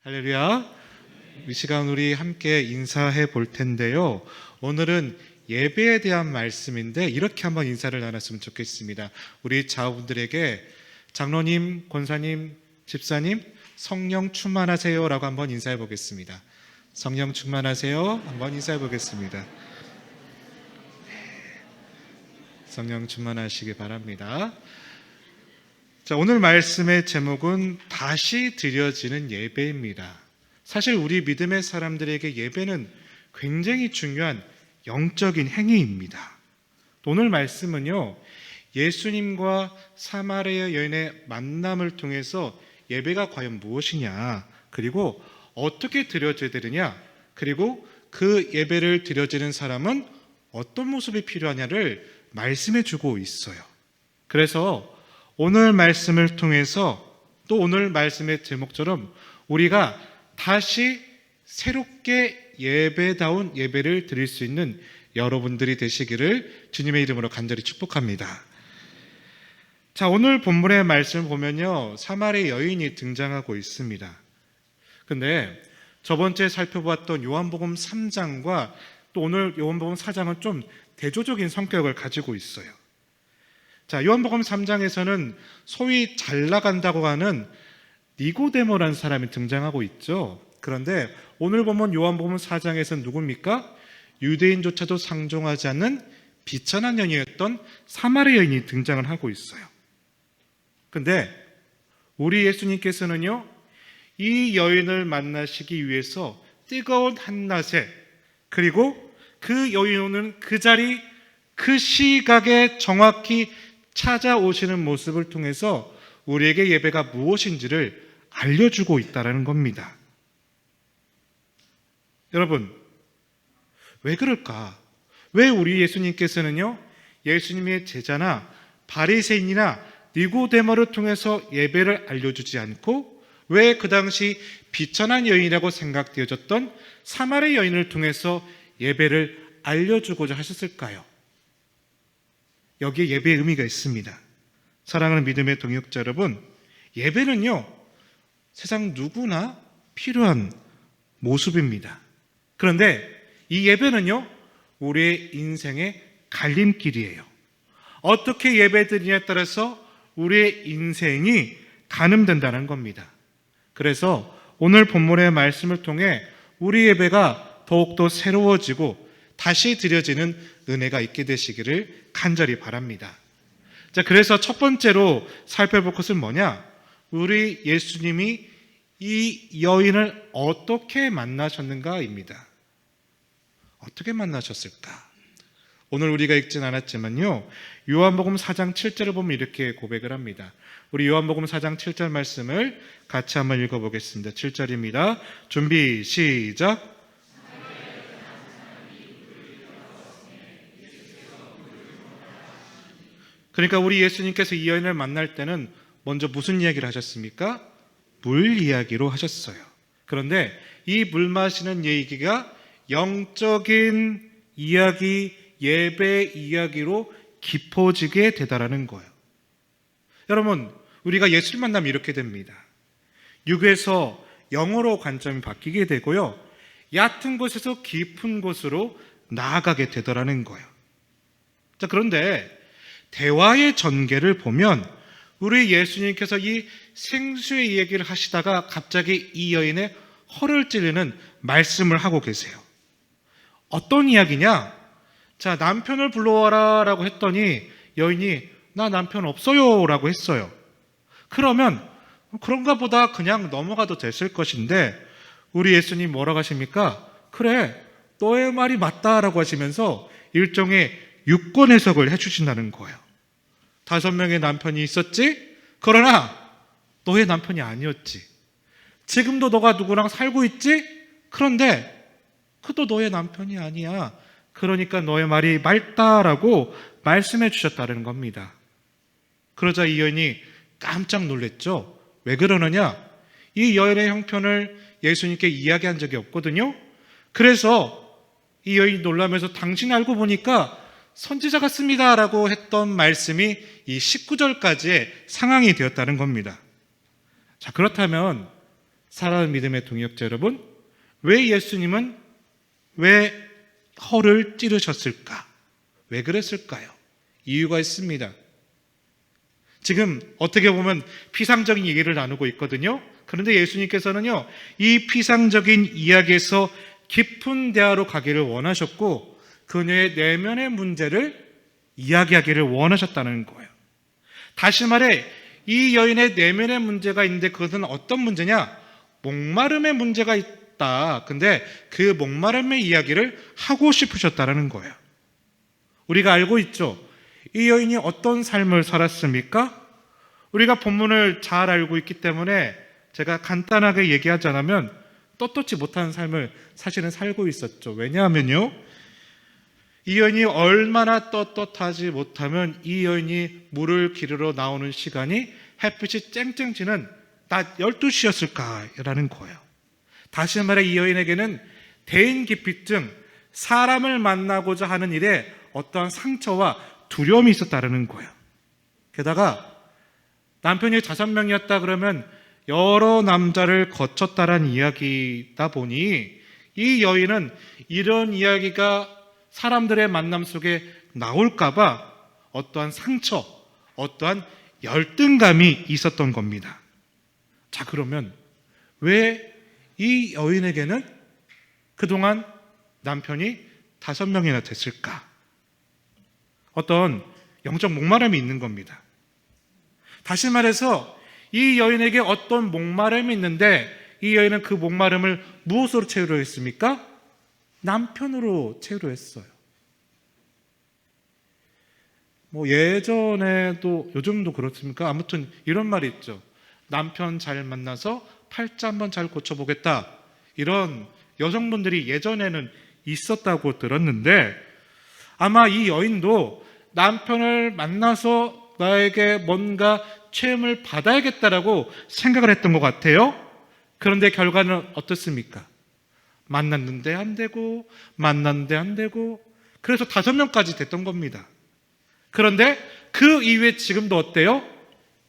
할렐루야. 이 시간 우리 함께 인사해 볼 텐데요. 오늘은 예배에 대한 말씀인데 이렇게 한번 인사를 나눴으면 좋겠습니다. 우리 자녀분들에게 장로님, 권사님, 집사님, 성령 충만하세요 라고 한번 인사해 보겠습니다. 성령 충만하세요. 한번 인사해 보겠습니다. 성령 충만하시기 바랍니다. 자, 오늘 말씀의 제목은 다시 드려지는 예배입니다. 사실 우리 믿음의 사람들에게 예배는 굉장히 중요한 영적인 행위입니다. 오늘 말씀은요, 예수님과 사마리아 여인의 만남을 통해서 예배가 과연 무엇이냐, 그리고 어떻게 드려져야 되느냐, 그리고 그 예배를 드려지는 사람은 어떤 모습이 필요하냐를 말씀해 주고 있어요. 그래서 오늘 말씀을 통해서 또 오늘 말씀의 제목처럼 우리가 다시 새롭게 예배다운 예배를 드릴 수 있는 여러분들이 되시기를 주님의 이름으로 간절히 축복합니다. 자, 오늘 본문의 말씀을 보면요, 사마리아 여인이 등장하고 있습니다. 근데 저번주에 살펴보았던 요한복음 3장과 또 오늘 요한복음 4장은 좀 대조적인 성격을 가지고 있어요. 자, 요한복음 3장에서는 소위 잘 나간다고 하는 니고데모라는 사람이 등장하고 있죠. 그런데 오늘 보면 요한복음 4장에서는 누굽니까? 유대인조차도 상종하지 않는 비천한 여인이었던 사마리아 여인이 등장을 하고 있어요. 근데 우리 예수님께서는요, 이 여인을 만나시기 위해서 뜨거운 한낮에, 그리고 그 여인은 그 자리, 그 시각에 정확히 찾아오시는 모습을 통해서 우리에게 예배가 무엇인지를 알려주고 있다는 겁니다. 여러분, 왜 그럴까? 왜 우리 예수님께서는요, 예수님의 제자나 바리새인이나 니고데모를 통해서 예배를 알려주지 않고 왜 그 당시 비천한 여인이라고 생각되어졌던 사마리아 여인을 통해서 예배를 알려주고자 하셨을까요? 여기에 예배의 의미가 있습니다. 사랑하는 믿음의 동역자 여러분, 예배는요, 세상 누구나 필요한 모습입니다. 그런데 이 예배는요, 우리의 인생의 갈림길이에요. 어떻게 예배드리냐에 따라서 우리의 인생이 가늠된다는 겁니다. 그래서 오늘 본문의 말씀을 통해 우리 예배가 더욱더 새로워지고 다시 드려지는 은혜가 있게 되시기를 간절히 바랍니다. 자, 그래서 첫 번째로 살펴볼 것은 뭐냐? 우리 예수님이 이 여인을 어떻게 만나셨는가입니다. 어떻게 만나셨을까? 오늘 우리가 읽진 않았지만요, 요한복음 4장 7절을 보면 이렇게 고백을 합니다. 우리 요한복음 4장 7절 말씀을 같이 한번 읽어보겠습니다. 7절입니다. 준비, 시작. 그러니까 우리 예수님께서 이 여인을 만날 때는 먼저 무슨 이야기를 하셨습니까? 물 이야기로 하셨어요. 그런데 이 물 마시는 얘기가 영적인 이야기, 예배 이야기로 깊어지게 되다라는 거예요. 여러분, 우리가 예수를 만나면 이렇게 됩니다. 육에서 영으로 관점이 바뀌게 되고요, 얕은 곳에서 깊은 곳으로 나아가게 되더라는 거예요. 자, 그런데 대화의 전개를 보면 우리 예수님께서 이 생수의 이야기를 하시다가 갑자기 이 여인의 허를 찌르는 말씀을 하고 계세요. 어떤 이야기냐? 자, 남편을 불러와라 라고 했더니 여인이 나 남편 없어요 라고 했어요. 그러면 그런가 보다 그냥 넘어가도 됐을 것인데 우리 예수님 뭐라고 하십니까? 그래, 너의 말이 맞다 라고 하시면서 일종의 유권 해석을 해주신다는 거예요. 5명의 남편이 있었지? 그러나 너의 남편이 아니었지. 지금도 너가 누구랑 살고 있지? 그런데 그도 너의 남편이 아니야. 그러니까 너의 말이 맞다라고 말씀해 주셨다는 겁니다. 그러자 이 여인이 깜짝 놀랐죠. 왜 그러느냐? 이 여인의 형편을 예수님께 이야기한 적이 없거든요. 그래서 이 여인이 놀라면서 당신 알고 보니까 선지자 같습니다 라고 했던 말씀이 이 19절까지의 상황이 되었다는 겁니다. 자, 그렇다면 사랑하는 믿음의 동역자 여러분, 왜 예수님은 왜 허를 찌르셨을까? 왜 그랬을까요? 이유가 있습니다. 지금 어떻게 보면 피상적인 얘기를 나누고 있거든요. 그런데 예수님께서는요, 이 피상적인 이야기에서 깊은 대화로 가기를 원하셨고 그녀의 내면의 문제를 이야기하기를 원하셨다는 거예요. 다시 말해 이 여인의 내면의 문제가 있는데 그것은 어떤 문제냐? 목마름의 문제가 있다. 근데 그 목마름의 이야기를 하고 싶으셨다는 거예요. 우리가 알고 있죠. 이 여인이 어떤 삶을 살았습니까? 우리가 본문을 잘 알고 있기 때문에 제가 간단하게 얘기하지 않으면 떳떳지 못한 삶을 사실은 살고 있었죠. 왜냐하면요, 이 여인이 얼마나 떳떳하지 못하면 이 여인이 물을 기르러 나오는 시간이 햇빛이 쨍쨍 지는 낮 12시였을까라는 거예요. 다시 말해 이 여인에게는 대인기피증, 사람을 만나고자 하는 일에 어떠한 상처와 두려움이 있었다는 거예요. 게다가 남편이 5명이었다 그러면 여러 남자를 거쳤다라는 이야기다 보니 이 여인은 이런 이야기가 사람들의 만남 속에 나올까봐 어떠한 상처, 어떠한 열등감이 있었던 겁니다. 자, 그러면 왜 이 여인에게는 그동안 남편이 5명이나 됐을까? 어떤 영적 목마름이 있는 겁니다. 다시 말해서 이 여인에게 어떤 목마름이 있는데 이 여인은 그 목마름을 무엇으로 채우려 했습니까? 남편으로 채우려 했어요. 예전에도 요즘도 그렇습니까? 아무튼 이런 말이 있죠. 남편 잘 만나서 팔자 한번 잘 고쳐보겠다. 이런 여성분들이 예전에는 있었다고 들었는데 아마 이 여인도 남편을 만나서 나에게 뭔가 체험을 받아야겠다라고 생각을 했던 것 같아요. 그런데 결과는 어떻습니까? 만났는데 안 되고 만났는데 안 되고 그래서 5명까지 됐던 겁니다. 그런데 그 이후에 지금도 어때요?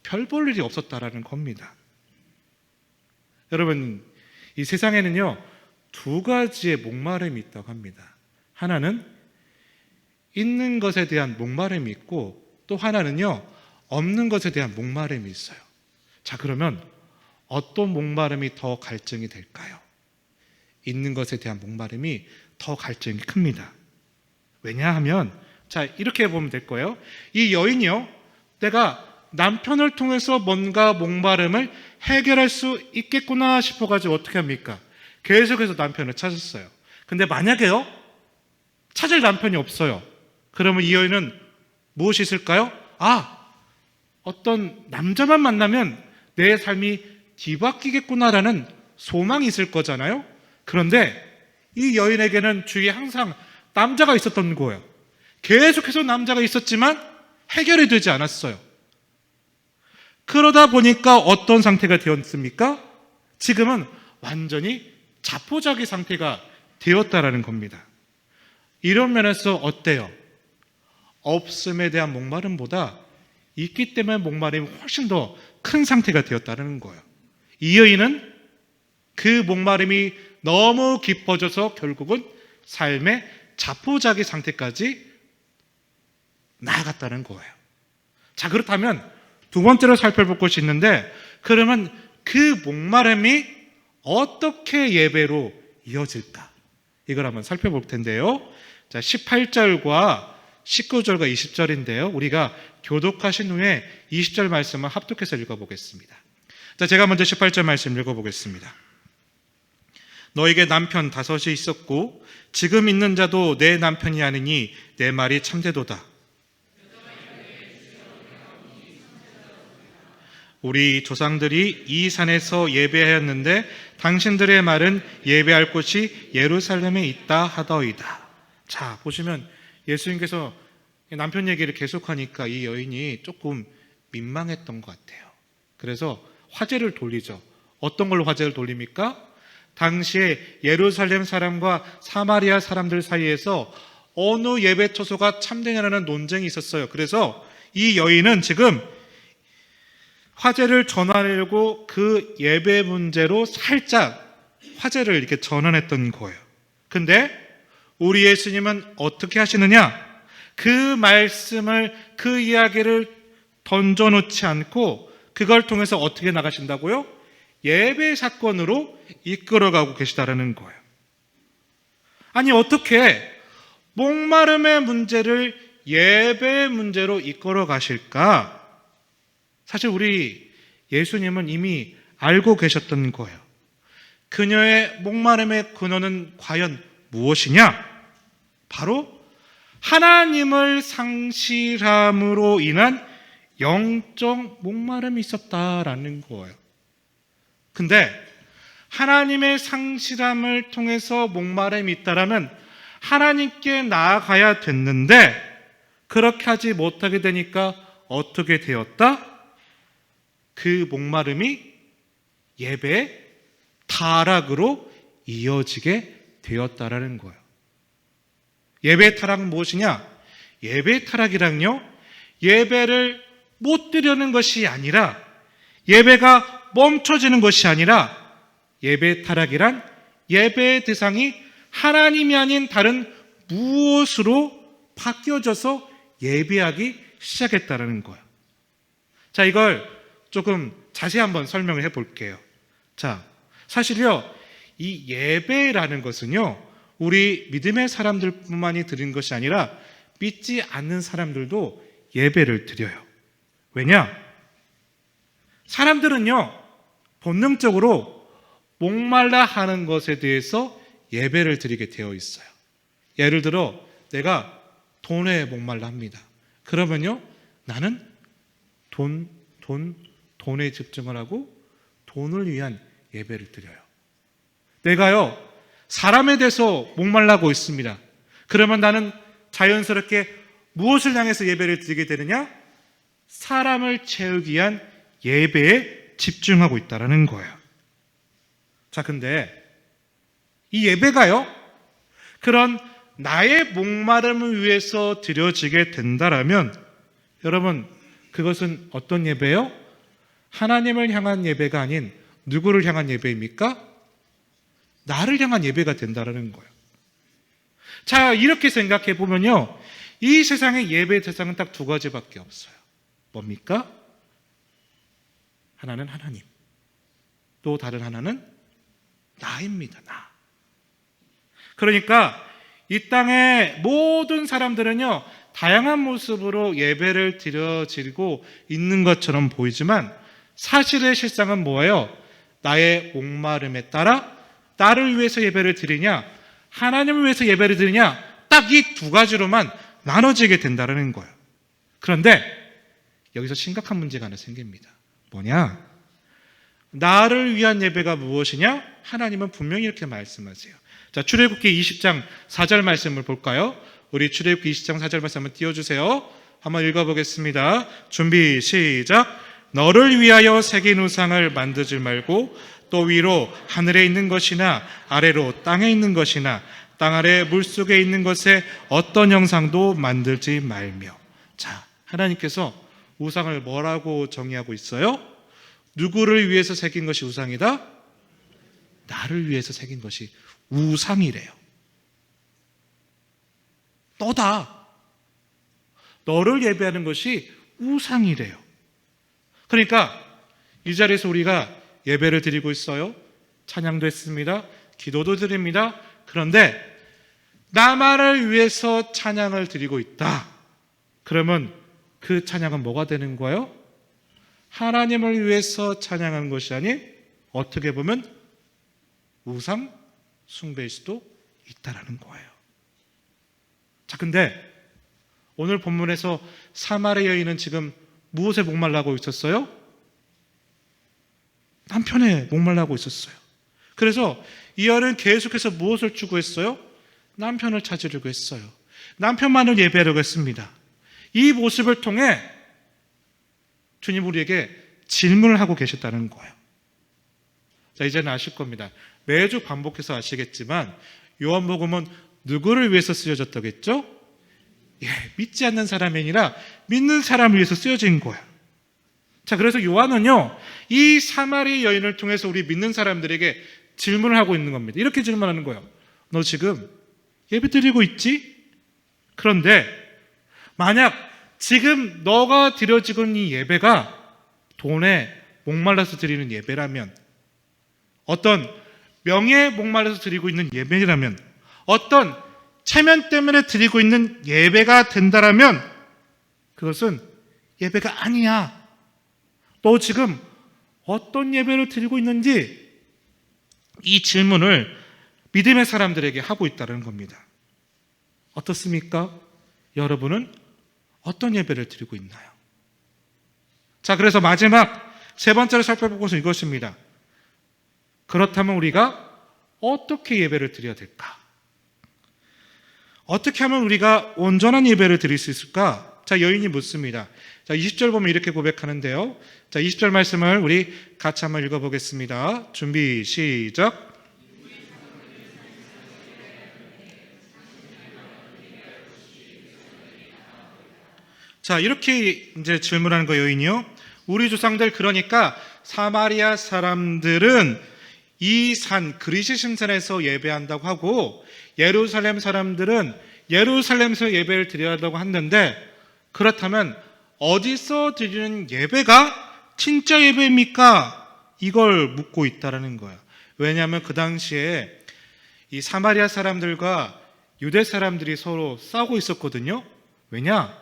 별 볼 일이 없었다라는 겁니다. 여러분, 이 세상에는요 2가지의 목마름이 있다고 합니다. 하나는 있는 것에 대한 목마름이 있고 또 하나는요 없는 것에 대한 목마름이 있어요. 자, 그러면 어떤 목마름이 더 갈증이 될까요? 있는 것에 대한 목마름이 더 갈증이 큽니다. 왜냐하면 자, 이렇게 보면 될 거예요. 이 여인이요, 내가 남편을 통해서 뭔가 목마름을 해결할 수 있겠구나 싶어가지고 어떻게 합니까? 계속해서 남편을 찾았어요. 근데 만약에요, 찾을 남편이 없어요. 그러면 이 여인은 무엇이 있을까요? 어떤 남자만 만나면 내 삶이 뒤바뀌겠구나라는 소망이 있을 거잖아요. 그런데 이 여인에게는 주위에 항상 남자가 있었던 거예요. 계속해서 남자가 있었지만 해결이 되지 않았어요. 그러다 보니까 어떤 상태가 되었습니까? 지금은 완전히 자포자기 상태가 되었다라는 겁니다. 이런 면에서 어때요? 없음에 대한 목마름보다 있기 때문에 목마름이 훨씬 더 큰 상태가 되었다는 거예요. 이 여인은 그 목마름이 너무 깊어져서 결국은 삶의 자포자기 상태까지 나아갔다는 거예요. 자, 그렇다면 2번째로 살펴볼 것이 있는데, 그러면 그 목마름이 어떻게 예배로 이어질까? 이걸 한번 살펴볼 텐데요. 자, 18절과 19절과 20절인데요. 우리가 교독하신 후에 20절 말씀을 합독해서 읽어보겠습니다. 자, 제가 먼저 18절 말씀 읽어보겠습니다. 너에게 남편 5이 있었고 지금 있는 자도 내 남편이 아니니 내 말이 참되도다. 우리 조상들이 이 산에서 예배하였는데 당신들의 말은 예배할 곳이 예루살렘에 있다 하더이다. 자, 보시면 예수님께서 남편 얘기를 계속하니까 이 여인이 조금 민망했던 것 같아요. 그래서 화제를 돌리죠. 어떤 걸로 화제를 돌립니까? 당시에 예루살렘 사람과 사마리아 사람들 사이에서 어느 예배 처소가 참되냐는 논쟁이 있었어요. 그래서 이 여인은 지금 화제를 전환하려고 그 예배 문제로 살짝 화제를 이렇게 전환했던 거예요. 근데 우리 예수님은 어떻게 하시느냐? 그 말씀을, 그 이야기를 던져놓지 않고 그걸 통해서 어떻게 나가신다고요? 예배 사건으로 이끌어가고 계시다라는 거예요. 아니, 어떻게 목마름의 문제를 예배 문제로 이끌어 가실까? 사실 우리 예수님은 이미 알고 계셨던 거예요. 그녀의 목마름의 근원은 과연 무엇이냐? 바로 하나님을 상실함으로 인한 영적 목마름이 있었다라는 거예요. 근데 하나님의 상실함을 통해서 목마름이 있다라면 하나님께 나아가야 됐는데 그렇게 하지 못하게 되니까 어떻게 되었다? 그 목마름이 예배의 타락으로 이어지게 되었다라는 거예요. 예배의 타락은 무엇이냐? 예배의 타락이랑요, 예배를 못 드리는 것이 아니라, 예배가 멈춰지는 것이 아니라, 예배의 타락이란 예배의 대상이 하나님이 아닌 다른 무엇으로 바뀌어져서 예배하기 시작했다는 거예요. 자, 이걸 조금 자세히 한번 설명을 해볼게요. 자, 사실요, 이 예배라는 것은요, 우리 믿음의 사람들뿐만이 드리는 것이 아니라 믿지 않는 사람들도 예배를 드려요. 왜냐? 사람들은요, 본능적으로 목말라 하는 것에 대해서 예배를 드리게 되어 있어요. 예를 들어 내가 돈에 목말라 합니다. 그러면요, 나는 돈에 집중을 하고 돈을 위한 예배를 드려요. 내가요, 사람에 대해서 목말라고 있습니다. 그러면 나는 자연스럽게 무엇을 향해서 예배를 드리게 되느냐? 사람을 채우기 위한 예배에 집중하고 있다는 거예요. 자, 근데 이 예배가요, 그런 나의 목마름을 위해서 드려지게 된다라면 여러분, 그것은 어떤 예배요? 하나님을 향한 예배가 아닌 누구를 향한 예배입니까? 나를 향한 예배가 된다라는 거예요. 자, 이렇게 생각해 보면요, 이 세상의 예배 대상은 딱 두 가지밖에 없어요. 뭡니까? 하나는 하나님, 또 다른 하나는 나입니다. 나. 그러니까 이 땅의 모든 사람들은요, 다양한 모습으로 예배를 드려지고 있는 것처럼 보이지만 사실의 실상은 뭐예요? 나의 목마름에 따라 나를 위해서 예배를 드리냐, 하나님을 위해서 예배를 드리냐, 딱 이 두 가지로만 나눠지게 된다는 거예요. 그런데 여기서 심각한 문제가 하나 생깁니다. 뭐냐? 나를 위한 예배가 무엇이냐? 하나님은 분명히 이렇게 말씀하세요. 자, 출애굽기 20장 4절 말씀을 볼까요? 우리 출애굽기 20장 4절 말씀 한번 띄워주세요. 한번 읽어보겠습니다. 준비, 시작. 너를 위하여 새긴 우상을 만들지 말고 또 위로 하늘에 있는 것이나 아래로 땅에 있는 것이나 땅 아래 물속에 있는 것에 어떤 형상도 만들지 말며. 자, 하나님께서 우상을 뭐라고 정의하고 있어요? 누구를 위해서 새긴 것이 우상이다? 나를 위해서 새긴 것이 우상이래요. 너다. 너를 예배하는 것이 우상이래요. 그러니까 이 자리에서 우리가 예배를 드리고 있어요. 찬양도 했습니다. 기도도 드립니다. 그런데 나만을 위해서 찬양을 드리고 있다. 그러면 그 찬양은 뭐가 되는 거예요? 하나님을 위해서 찬양하는 것이 아닌 어떻게 보면 우상 숭배일 수도 있다라는 거예요. 자, 근데 오늘 본문에서 사마리 여인은 지금 무엇에 목말라고 있었어요? 남편에 목말라고 있었어요. 그래서 이 여인은 계속해서 무엇을 추구했어요? 남편을 찾으려고 했어요. 남편만을 예배하려고 했습니다. 이 모습을 통해 주님 우리에게 질문을 하고 계셨다는 거예요. 자, 이제는 아실 겁니다. 매주 반복해서 아시겠지만 요한복음은 누구를 위해서 쓰여졌다고 했죠? 믿지 않는 사람이 아니라 믿는 사람을 위해서 쓰여진 거예요. 자, 그래서 요한은요, 이 사마리 여인을 통해서 우리 믿는 사람들에게 질문을 하고 있는 겁니다. 이렇게 질문하는 거예요. 너 지금 예배 드리고 있지? 그런데 만약 지금 너가 드려지고 있는 이 예배가 돈에 목말라서 드리는 예배라면, 어떤 명예에 목말라서 드리고 있는 예배라면, 어떤 체면 때문에 드리고 있는 예배가 된다라면 그것은 예배가 아니야. 너 지금 어떤 예배를 드리고 있는지 이 질문을 믿음의 사람들에게 하고 있다는 겁니다. 어떻습니까? 여러분은 어떤 예배를 드리고 있나요? 자, 그래서 마지막 세 번째로 살펴볼 것은 이것입니다. 그렇다면 우리가 어떻게 예배를 드려야 될까? 어떻게 하면 우리가 온전한 예배를 드릴 수 있을까? 자, 여인이 묻습니다. 자, 20절 보면 이렇게 고백하는데요. 자, 20절 말씀을 우리 같이 한번 읽어보겠습니다. 준비, 시작. 자, 이렇게 이제 질문하는 거 여인이요. 우리 조상들, 그러니까 사마리아 사람들은 이 산 그리시심 산에서 예배한다고 하고, 예루살렘 사람들은 예루살렘에서 예배를 드려야 한다고 했는데, 그렇다면 어디서 드리는 예배가 진짜 예배입니까? 이걸 묻고 있다라는 거예요. 왜냐하면 그 당시에 이 사마리아 사람들과 유대 사람들이 서로 싸우고 있었거든요. 왜냐?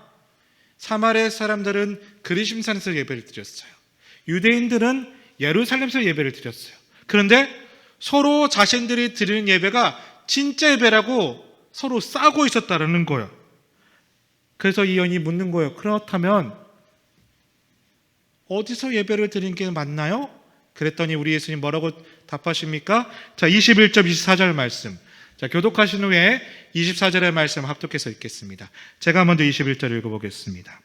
사마리아 사람들은 그리심산에서 예배를 드렸어요. 유대인들은 예루살렘에서 예배를 드렸어요. 그런데 서로 자신들이 드리는 예배가 진짜 예배라고 서로 싸우고 있었다는 거예요. 그래서 이 여인이 묻는 거예요. 그렇다면 어디서 예배를 드리는 게 맞나요? 그랬더니 우리 예수님 뭐라고 답하십니까? 자, 21절 24절 말씀. 자, 교독하신 후에 24절의 말씀 합독해서 읽겠습니다. 제가 먼저 21절 읽어보겠습니다.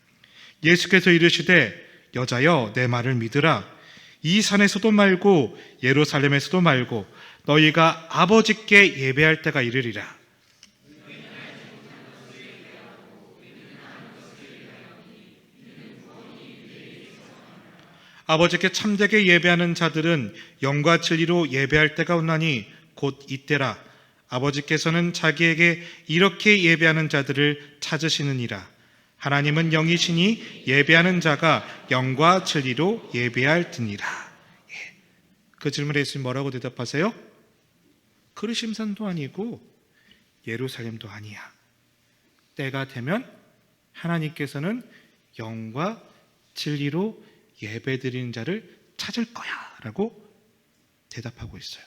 예수께서 이르시되 여자여 내 말을 믿으라. 이 산에서도 말고 예루살렘에서도 말고 너희가 아버지께 예배할 때가 이르리라. 아버지께 참되게 예배하는 자들은 영과 진리로 예배할 때가 오나니 곧 이때라. 아버지께서는 자기에게 이렇게 예배하는 자들을 찾으시느니라. 하나님은 영이시니 예배하는 자가 영과 진리로 예배할 드니라. 그 질문에 예수님 뭐라고 대답하세요? 그리심산도 아니고 예루살렘도 아니야. 때가 되면 하나님께서는 영과 진리로 예배드리는 자를 찾을 거야 라고 대답하고 있어요.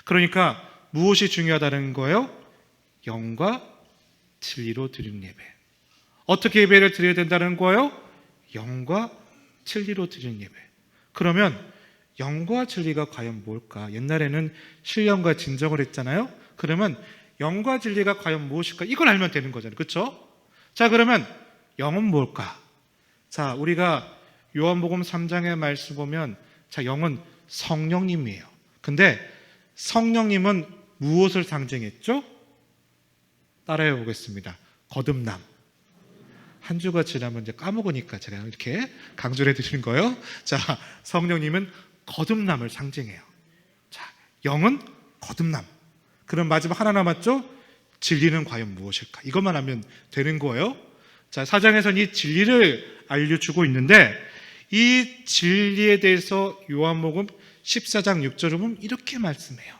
그러니까 무엇이 중요하다는 거예요? 영과 진리로 드리는 예배. 어떻게 예배를 드려야 된다는 거예요? 영과 진리로 드리는 예배. 그러면 영과 진리가 과연 뭘까? 옛날에는 신령과 진정을 했잖아요. 그러면 영과 진리가 과연 무엇일까? 이걸 알면 되는 거잖아요. 그렇죠? 자, 그러면 영은 뭘까? 자, 우리가 요한복음 3장의 말씀 보면, 자, 영은 성령님이에요. 근데 성령님은 무엇을 상징했죠? 따라해 보겠습니다. 거듭남. 한 주가 지나면 이제 까먹으니까 제가 이렇게 강조를 해드리는 거예요. 자, 성령님은 거듭남을 상징해요. 자, 영은 거듭남. 그럼 마지막 하나 남았죠? 진리는 과연 무엇일까? 이것만 하면 되는 거예요. 자, 4장에서는 이 진리를 알려주고 있는데, 이 진리에 대해서 요한복음 14장 6절을 보면 이렇게 말씀해요.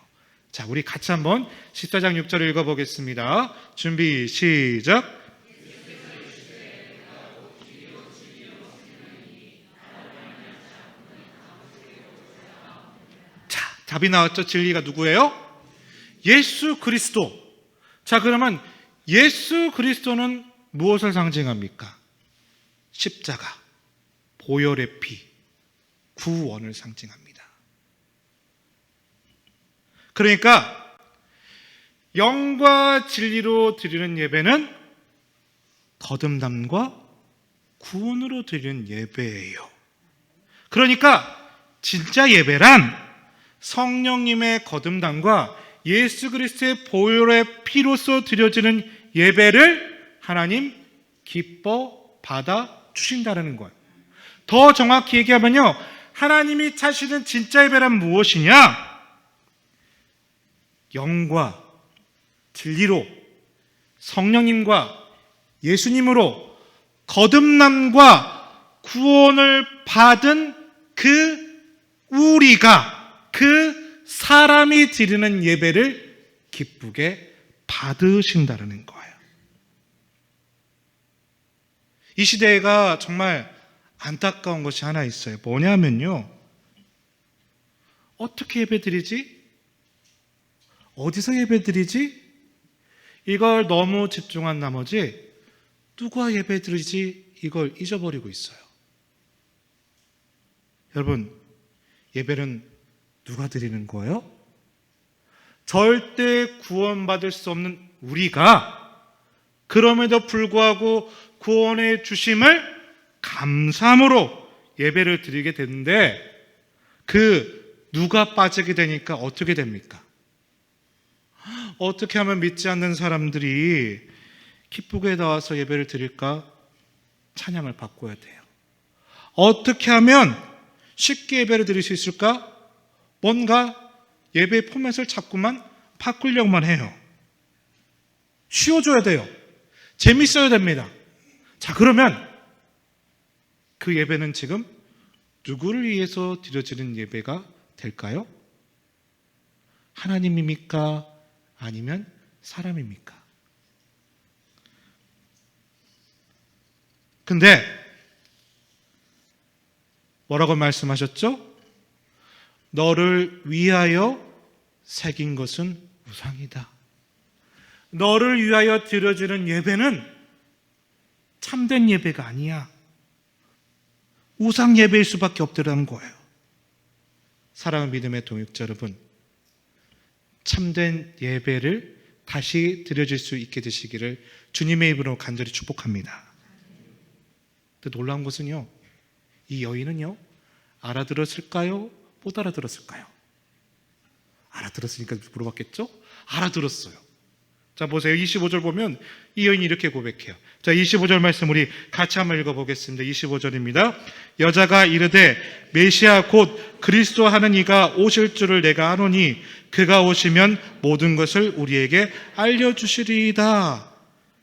자, 우리 같이 한번 14장 6절을 읽어보겠습니다. 준비, 시작. 자, 답이 나왔죠? 진리가 누구예요? 예수 그리스도. 자, 그러면 예수 그리스도는 무엇을 상징합니까? 십자가, 보혈의 피, 구원을 상징합니다. 그러니까 영과 진리로 드리는 예배는 거듭남과 구원으로 드리는 예배예요. 그러니까 진짜 예배란 성령님의 거듭남과 예수 그리스도의 보혈의 피로서 드려지는 예배를 하나님 기뻐 받아 주신다는 거예요. 더 정확히 얘기하면요, 하나님이 찾으시는 진짜 예배란 무엇이냐? 영과 진리로 성령님과 예수님으로 거듭남과 구원을 받은 그 우리가, 그 사람이 드리는 예배를 기쁘게 받으신다는 거예요. 이 시대가 정말 안타까운 것이 하나 있어요. 뭐냐면요, 어떻게 예배드리지? 어디서 예배드리지? 이걸 너무 집중한 나머지 누가 예배드리지? 이걸 잊어버리고 있어요. 여러분, 예배는 누가 드리는 거예요? 절대 구원받을 수 없는 우리가 그럼에도 불구하고 구원의 주심을 감사함으로 예배를 드리게 되는데, 그 누가 빠지게 되니까 어떻게 됩니까? 어떻게 하면 믿지 않는 사람들이 기쁘게 나와서 예배를 드릴까? 찬양을 바꿔야 돼요. 어떻게 하면 쉽게 예배를 드릴 수 있을까? 뭔가 예배 포맷을 자꾸만 바꾸려고만 해요. 쉬워져야 돼요. 재밌어야 됩니다. 자, 그러면 그 예배는 지금 누구를 위해서 드려지는 예배가 될까요? 하나님입니까? 아니면 사람입니까? 근데 뭐라고 말씀하셨죠? 너를 위하여 새긴 것은 우상이다. 너를 위하여 드려지는 예배는 참된 예배가 아니야. 우상 예배일 수밖에 없더라는 거예요. 사랑하는 믿음의 동역자 여러분, 참된 예배를 다시 드려질 수 있게 되시기를 주님의 이름으로 간절히 축복합니다. 근데 놀라운 것은요, 이 여인은요, 알아들었을까요? 못 알아들었을까요? 알아들었으니까 물어봤겠죠? 알아들었어요. 자, 보세요. 25절 보면 이 여인이 이렇게 고백해요. 자, 25절 말씀 우리 같이 한번 읽어보겠습니다. 25절입니다. 여자가 이르되 메시아 곧 그리스도 하는 이가 오실 줄을 내가 아노니 그가 오시면 모든 것을 우리에게 알려주시리이다.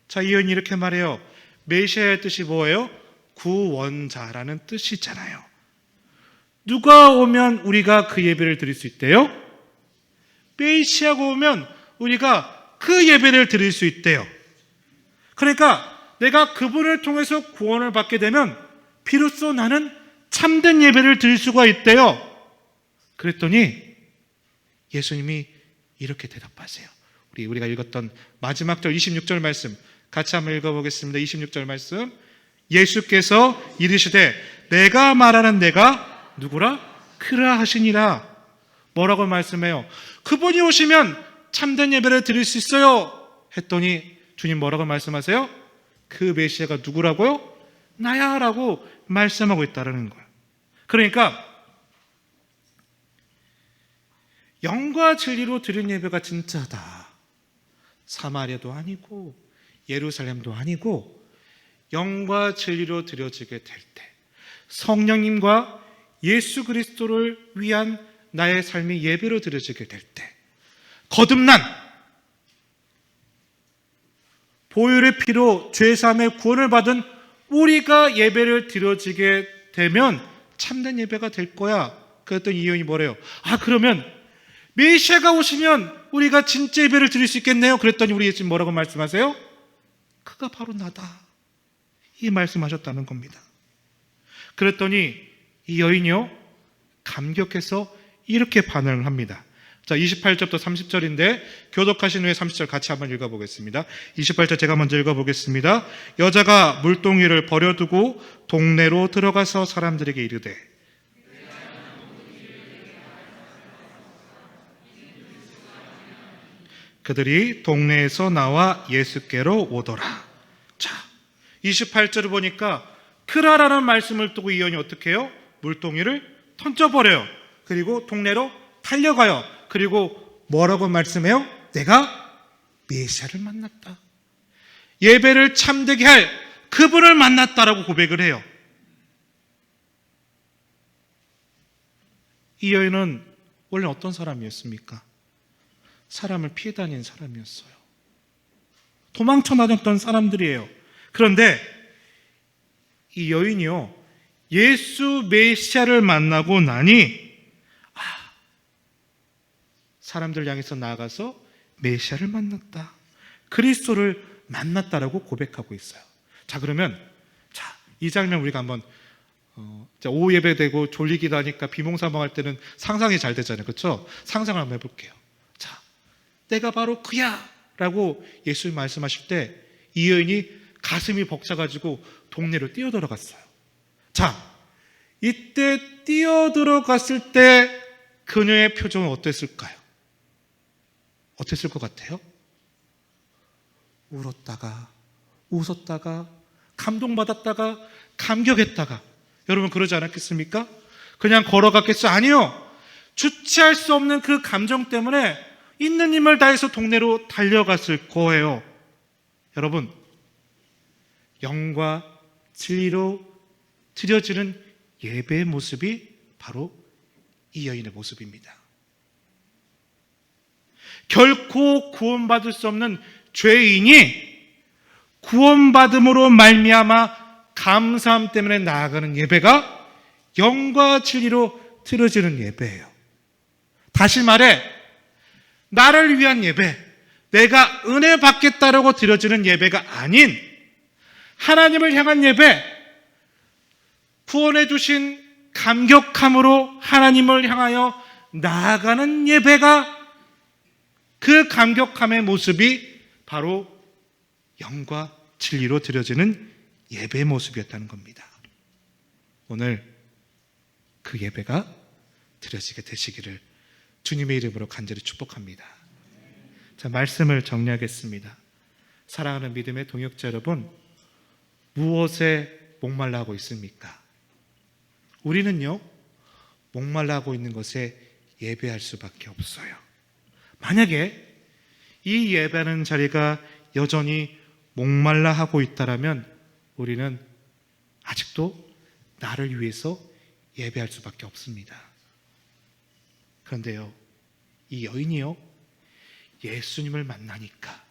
자, 이 여인이 이렇게 말해요. 메시아의 뜻이 뭐예요? 구원자라는 뜻이잖아요. 누가 오면 우리가 그 예배를 드릴 수 있대요? 메시아가 오면 우리가 그 예배를 드릴 수 있대요. 그러니까 내가 그분을 통해서 구원을 받게 되면 비로소 나는 참된 예배를 드릴 수가 있대요. 그랬더니 예수님이 이렇게 대답하세요. 우리가 읽었던 마지막 절 26절 말씀 같이 한번 읽어보겠습니다. 26절 말씀. 예수께서 이르시되 내가 말하는 내가 누구라? 그라 하시니라. 뭐라고 말씀해요? 그분이 오시면 참된 예배를 드릴 수 있어요 했더니 주님 뭐라고 말씀하세요? 그 메시아가 누구라고요? 나야 라고 말씀하고 있다는 거예요. 그러니까 영과 진리로 드린 예배가 진짜다. 사마리아도 아니고 예루살렘도 아니고 영과 진리로 드려지게 될 때 성령님과 예수 그리스도를 위한 나의 삶이 예배로 드려지게 될 때 거듭난 보혈의 피로 죄사함의 구원을 받은 우리가 예배를 드려지게 되면 참된 예배가 될 거야. 그랬더니 이 여인이 뭐래요? 그러면 메시아가 오시면 우리가 진짜 예배를 드릴 수 있겠네요. 그랬더니 우리 예수님 뭐라고 말씀하세요? 그가 바로 나다. 이 말씀하셨다는 겁니다. 그랬더니 이 여인이요, 감격해서 이렇게 반응을 합니다. 자, 28절부터 30절인데 교독하신 후에 30절 같이 한번 읽어보겠습니다. 28절 제가 먼저 읽어보겠습니다. 여자가 물동이를 버려두고 동네로 들어가서 사람들에게 이르되 그들이 동네에서 나와 예수께로 오더라. 자, 28절을 보니까 크라라는 말씀을 두고 이 여인이 어떻게 해요? 물동이를 던져버려요. 그리고 동네로 달려가요. 그리고 뭐라고 말씀해요? 내가 메시아를 만났다. 예배를 참되게 할 그분을 만났다라고 고백을 해요. 이 여인은 원래 어떤 사람이었습니까? 사람을 피해 다니는 사람이었어요. 도망쳐 다녔던 사람들이에요. 그런데 이 여인이요, 예수 메시아를 만나고 나니 사람들 향해서 나아가서 메시아를 만났다, 그리스도를 만났다라고 고백하고 있어요. 자, 그러면 이 장면 우리가 한번 오후 예배 되고 졸리기도 하니까 비몽사몽할 때는 상상이 잘 되잖아요. 그렇죠? 상상을 한번 해볼게요. 자, 때가 바로 그야 라고 예수님 말씀하실 때 이 여인이 가슴이 벅차가지고 동네로 뛰어들어갔어요. 자, 이때 뛰어들어갔을 때 그녀의 표정은 어땠을까요? 어땠을 것 같아요? 울었다가 웃었다가 감동받았다가 감격했다가, 여러분 그러지 않았겠습니까? 그냥 걸어갔겠어요? 아니요. 주체할 수 없는 그 감정 때문에 있는 힘을 다해서 동네로 달려갔을 거예요. 여러분, 영과 진리로 드려지는 예배의 모습이 바로 이 여인의 모습입니다. 결코 구원받을 수 없는 죄인이 구원받음으로 말미암아 감사함 때문에 나아가는 예배가 영과 진리로 드려지는 예배예요. 다시 말해, 나를 위한 예배, 내가 은혜 받겠다라고 드려지는 예배가 아닌 하나님을 향한 예배, 구원해 주신 감격함으로 하나님을 향하여 나아가는 예배가, 그 감격함의 모습이 바로 영과 진리로 드려지는 예배의 모습이었다는 겁니다. 오늘 그 예배가 드려지게 되시기를 주님의 이름으로 간절히 축복합니다. 자, 말씀을 정리하겠습니다. 사랑하는 믿음의 동역자 여러분, 무엇에 목말라 하고 있습니까? 우리는요, 목말라 하고 있는 것에 예배할 수밖에 없어요. 만약에 이 예배하는 자리가 여전히 목말라 하고 있다라면 우리는 아직도 나를 위해서 예배할 수밖에 없습니다. 그런데요, 이 여인이요, 예수님을 만나니까,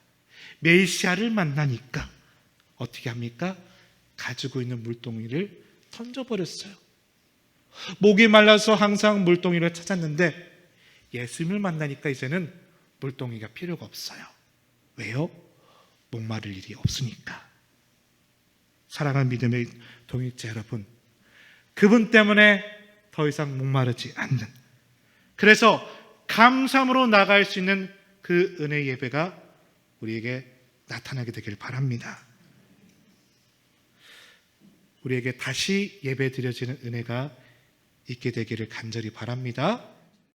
메시아를 만나니까 어떻게 합니까? 가지고 있는 물동이를 던져버렸어요. 목이 말라서 항상 물동이를 찾았는데 예수님을 만나니까 이제는 물동이가 필요가 없어요. 왜요? 목마를 일이 없으니까. 사랑하는 믿음의 동역자 여러분, 그분 때문에 더 이상 목마르지 않는, 그래서 감사함으로 나갈 수 있는 그 은혜 예배가 우리에게 나타나게 되길 바랍니다. 우리에게 다시 예배 드려지는 은혜가 있게 되기를 간절히 바랍니다.